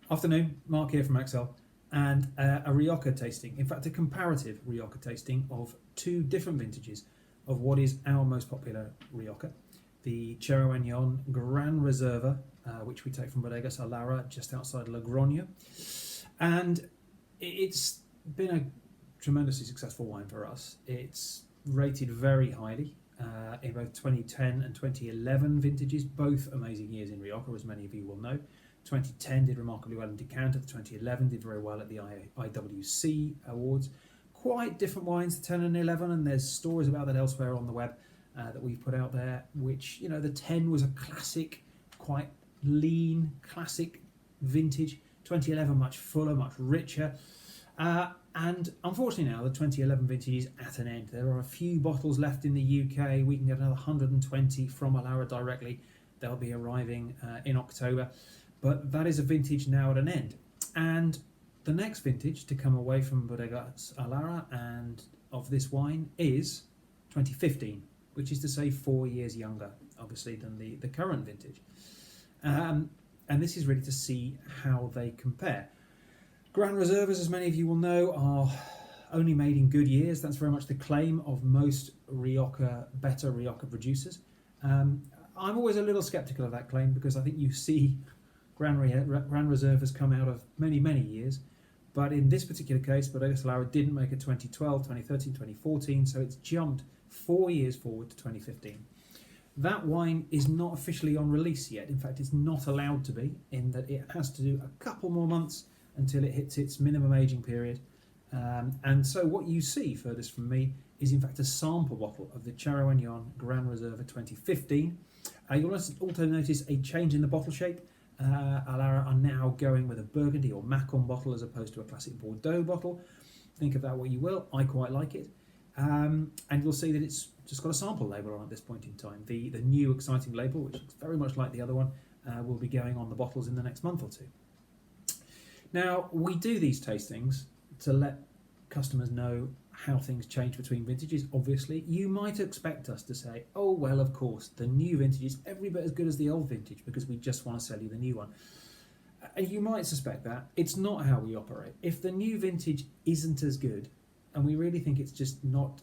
Afternoon, Mark here from Excel, and a Rioja tasting. In fact, a comparative Rioja tasting of two different vintages of what is our most popular Rioja, the Cerro Anon Gran Reserva, which we take from Bodegas Olarra, just outside Logroño. And it's been a tremendously successful wine for us. It's rated very highly in both 2010 and 2011 vintages, both amazing years in Rioja, as many of you will know. 2010 did remarkably well in decanter. The 2011 did very well at the IWC Awards. Quite different wines, the 10 and 11, and there's stories about that elsewhere on the web that we've put out there, which, you know, the 10 was a classic, quite lean, classic vintage. 2011 much fuller, much richer. And unfortunately now, the 2011 vintage is at an end. There are a few bottles left in the UK. We can get another 120 from Olarra directly. They'll be arriving in October. But that is a vintage now at an end. And the next vintage to come away from Bodegas Olarra and of this wine is 2015, which is to say 4 years younger, obviously, than the current vintage. And this is really to see how they compare. Gran Reservas, as many of you will know, are only made in good years. That's very much the claim of most better Rioja producers. I'm always a little sceptical of that claim because I think you see Gran Reservas come out of many, many years. But in this particular case, Bodegas Olarra didn't make it 2012, 2013, 2014, so it's jumped 4 years forward to 2015. That wine is not officially on release yet. In fact, it's not allowed to be, in that it has to do a couple more months until it hits its minimum aging period. And so what you see, furthest from me, is in fact a sample bottle of the Cerro Anon Gran Reserva 2015. You'll also notice a change in the bottle shape. Olarra are now going with a Burgundy or Macon bottle as opposed to a classic Bordeaux bottle. Think of that what you will. I quite like it. And you'll see that it's just got a sample label on at this point in time. The new exciting label, which looks very much like the other one, will be going on the bottles in the next month or two. Now, we do these tastings to let customers know how things change between vintages, obviously. You might expect us to say, oh, well, of course, the new vintage is every bit as good as the old vintage because we just want to sell you the new one. And you might suspect that. It's not how we operate. If the new vintage isn't as good, and we really think it's just not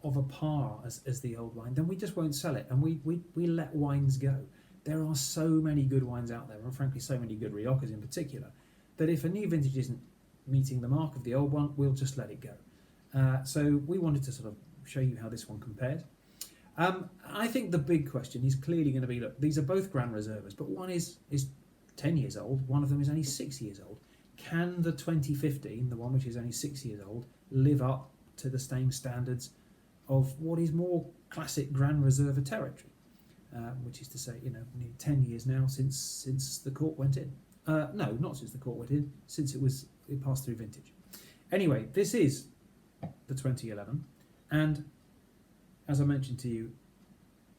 of a par as the old wine, then we just won't sell it, and we let wines go. There are so many good wines out there, and frankly, so many good Riojas in particular, that if a new vintage isn't meeting the mark of the old one, we'll just let it go. So we wanted to sort of show you how this one compared. I think the big question is clearly going to be, look, these are both Gran Reservas, but one is 10 years old, one of them is only 6 years old. Can the 2015, the one which is only 6 years old, live up to the same standards of what is more classic Gran Reserva territory? Which is to say, you know, nearly 10 years now since the cork went in. No, not since the cork went in, since it passed through vintage. Anyway, this is the 2011, and as I mentioned to you,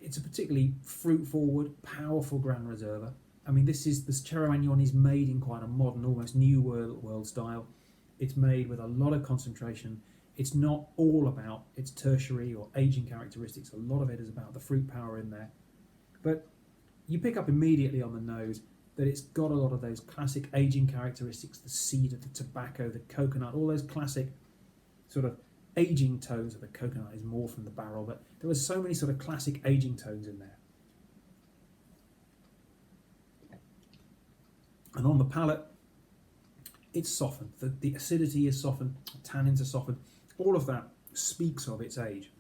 it's a particularly fruit-forward, powerful Gran Reserva. I mean, this Cerro Anon is made in quite a modern, almost new world style. It's made with a lot of concentration. It's not all about its tertiary or aging characteristics. A lot of it is about the fruit power in there. But you pick up immediately on the nose that it's got a lot of those classic aging characteristics, the cedar, the tobacco, the coconut, all those classic sort of aging tones. Of the coconut is more from the barrel, but there were so many sort of classic aging tones in there. And on the palate, it's softened. The acidity is softened, tannins are softened. All of that speaks of its age.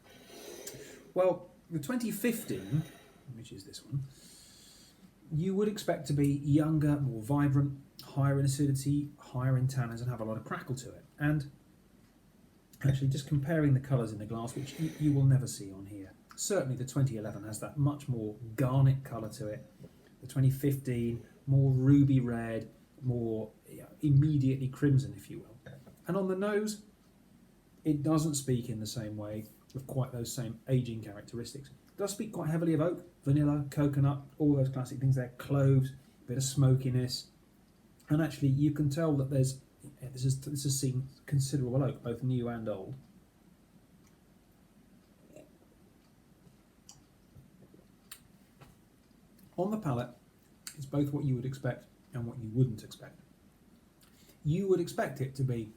Well, the 2015, which is this one, you would expect to be younger, more vibrant, higher in acidity, higher in tannins, and have a lot of crackle to it. And actually, just comparing the colours in the glass, which you will never see on here, certainly the 2011 has that much more garnet colour to it. The 2015, more ruby red, more immediately crimson, if you will. And on the nose, it doesn't speak in the same way with quite those same aging characteristics. It does speak quite heavily of oak, vanilla, coconut, all those classic things there, cloves, a bit of smokiness. And actually, you can tell that this has seen considerable oak, both new and old. On the palate, it's both what you would expect and what you wouldn't expect. you would expect it to be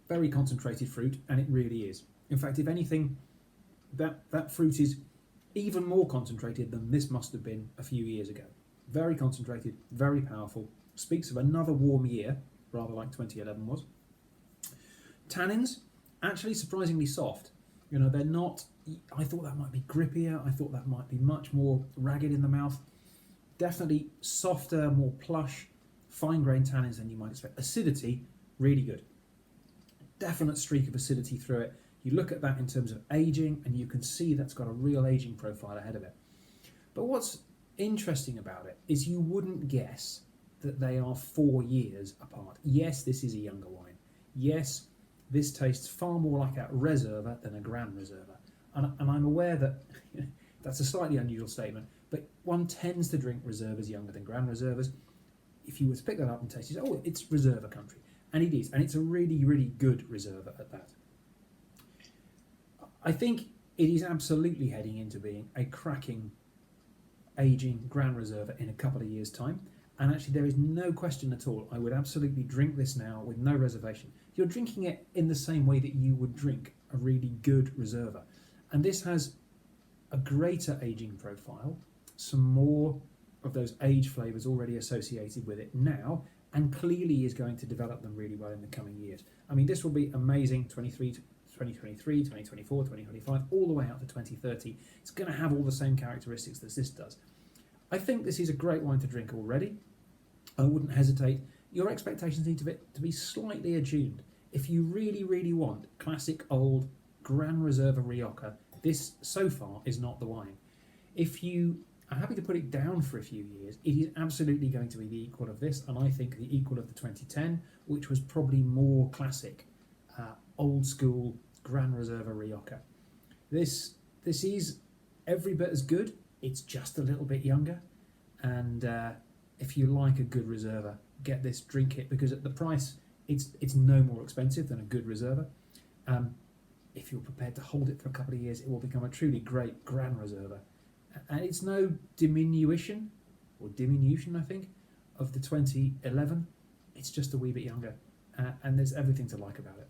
very concentrated fruit, and it really is. In fact, if anything, that fruit is even more concentrated than this must have been a few years ago. Very concentrated, very powerful. Speaks of another warm year, rather like 2011 was. Tannins, actually surprisingly soft. You know, they're not. I thought that might be grippier. I thought that might be much more ragged in the mouth. Definitely softer, more plush, fine-grained tannins than you might expect. Acidity, really good. Definite streak of acidity through it. You look at that in terms of aging, and you can see that's got a real aging profile ahead of it. But what's interesting about it is you wouldn't guess that they are 4 years apart. Yes, this is a younger wine. Yes, this tastes far more like a Reserva than a Gran Reserva. And I'm aware that that's a slightly unusual statement, but one tends to drink Reservas younger than Gran Reservas. If you were to pick that up and taste it, oh, it's Reserva country. And it is. And it's a really, really good Reserva at that. I think it is absolutely heading into being a cracking, aging Gran Reserva in a couple of years' time. And actually, there is no question at all. I would absolutely drink this now with no reservation. You're drinking it in the same way that you would drink a really good Reserva. And this has a greater aging profile, some more of those age flavours already associated with it now, and clearly is going to develop them really well in the coming years. I mean, this will be amazing 2023, 2024, 2025, all the way out to 2030. It's going to have all the same characteristics that this does. I think this is a great wine to drink already. I wouldn't hesitate. Your expectations need to be slightly attuned. If you really, really want classic old Gran Reserva Rioja, this so far is not the wine. If you are happy to put it down for a few years, it is absolutely going to be the equal of this, and I think the equal of the 2010, which was probably more classic, old school Gran Reserva Rioja. This is every bit as good. It's just a little bit younger, and if you like a good Reserva, get this, drink it, because at the price, it's no more expensive than a good Reserva. If you're prepared to hold it for a couple of years, it will become a truly great Gran Reserva. And it's no diminution, I think, of the 2011. It's just a wee bit younger, and there's everything to like about it.